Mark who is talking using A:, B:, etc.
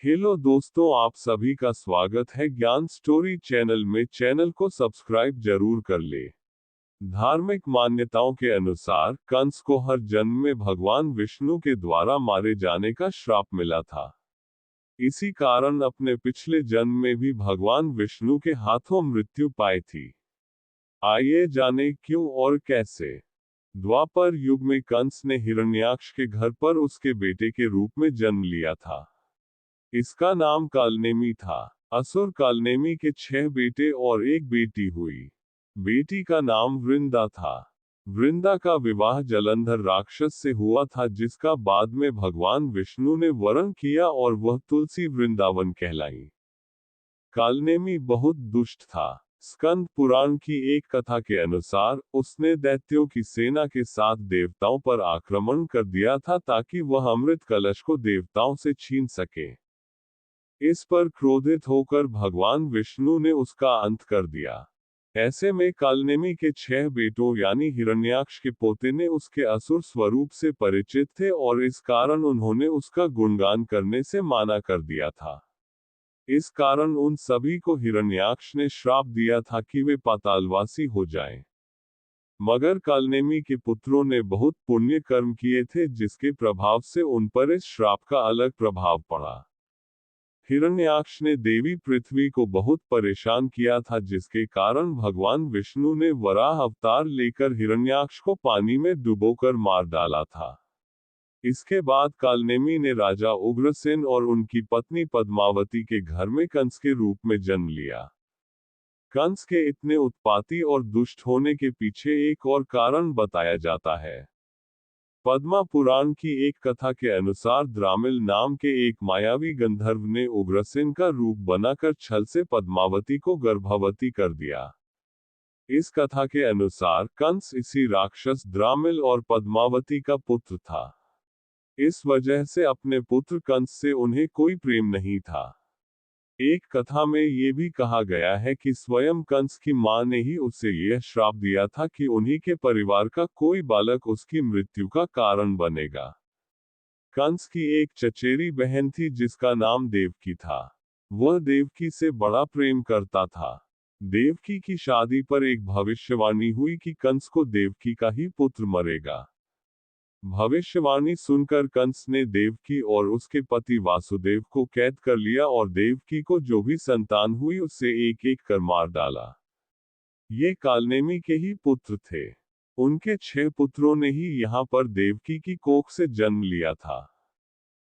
A: Hello दोस्तों, आप सभी का स्वागत है ज्ञान स्टोरी चैनल में। चैनल को सब्सक्राइब जरूर कर ले। धार्मिक मान्यताओं के अनुसार कंस को हर जन्म में भगवान विष्णु के द्वारा मारे जाने का श्राप मिला था। इसी कारण अपने पिछले जन्म में भी भगवान विष्णु के हाथों मृत्यु पाई थी। आइए जाने क्यों और कैसे। द्वापर युग में कंस ने हिरण्याक्ष के घर पर उसके बेटे के रूप में जन्म लिया था। इसका नाम कालनेमी था। असुर कालनेमी के 6 बेटे और एक बेटी हुई। बेटी का नाम वृंदा था। वृंदा का विवाह जलंधर राक्षस से हुआ था, जिसका बाद में भगवान विष्णु ने वरण किया और वह तुलसी वृंदावन कहलाई। कालनेमी बहुत दुष्ट था। स्कंद पुराण की एक कथा के अनुसार उसने दैत्यों की सेना के साथ देवताओं पर आक्रमण कर दिया था ताकि वह अमृत कलश को देवताओं से छीन सके। इस पर क्रोधित होकर भगवान विष्णु ने उसका अंत कर दिया। ऐसे में कालनेमी के 6 बेटों यानी हिरण्याक्ष के पोते ने उसके असुर स्वरूप से परिचित थे और इस कारण उन्होंने उसका गुणगान करने से माना कर दिया था। इस कारण उन सभी को हिरण्याक्ष ने श्राप दिया था कि वे पातालवासी हो जाएं। मगर कालनेमी के पुत्रों ने बहुत पुण्य कर्म किए थे, जिसके प्रभाव से उन पर इस श्राप का अलग प्रभाव पड़ा। हिरण्याक्ष ने देवी पृथ्वी को बहुत परेशान किया था, जिसके कारण भगवान विष्णु ने वराह अवतार लेकर हिरण्याक्ष को पानी में डुबोकर मार डाला था। इसके बाद कालनेमी ने राजा उग्रसेन और उनकी पत्नी पद्मावती के घर में कंस के रूप में जन्म लिया। कंस के इतने उत्पाती और दुष्ट होने के पीछे एक और कारण बताया जाता है। पद्मा पुराण की एक कथा के अनुसार द्रामिल नाम के एक मायावी गंधर्व ने उग्रसेन का रूप बनाकर छल से पद्मावती को गर्भवती कर दिया। इस कथा के अनुसार कंस इसी राक्षस द्रामिल और पद्मावती का पुत्र था। इस वजह से अपने पुत्र कंस से उन्हें कोई प्रेम नहीं था। एक कथा में ये भी कहा गया है कि स्वयं कंस की मां ने ही उसे यह श्राप दिया था कि उन्हीं के परिवार का कोई बालक उसकी मृत्यु का कारण बनेगा। कंस की एक चचेरी बहन थी जिसका नाम देवकी था। वह देवकी से बड़ा प्रेम करता था। देवकी की शादी पर एक भविष्यवाणी हुई कि कंस को देवकी का ही पुत्र मरेगा। भविष्यवाणी सुनकर कंस ने देवकी और उसके पति वासुदेव को कैद कर लिया और देवकी को जो भी संतान हुई उससे एक एक कर मार डाला। ये कालनेमी के ही पुत्र थे। उनके 6 पुत्रों ने ही यहाँ पर देवकी की कोख से जन्म लिया था।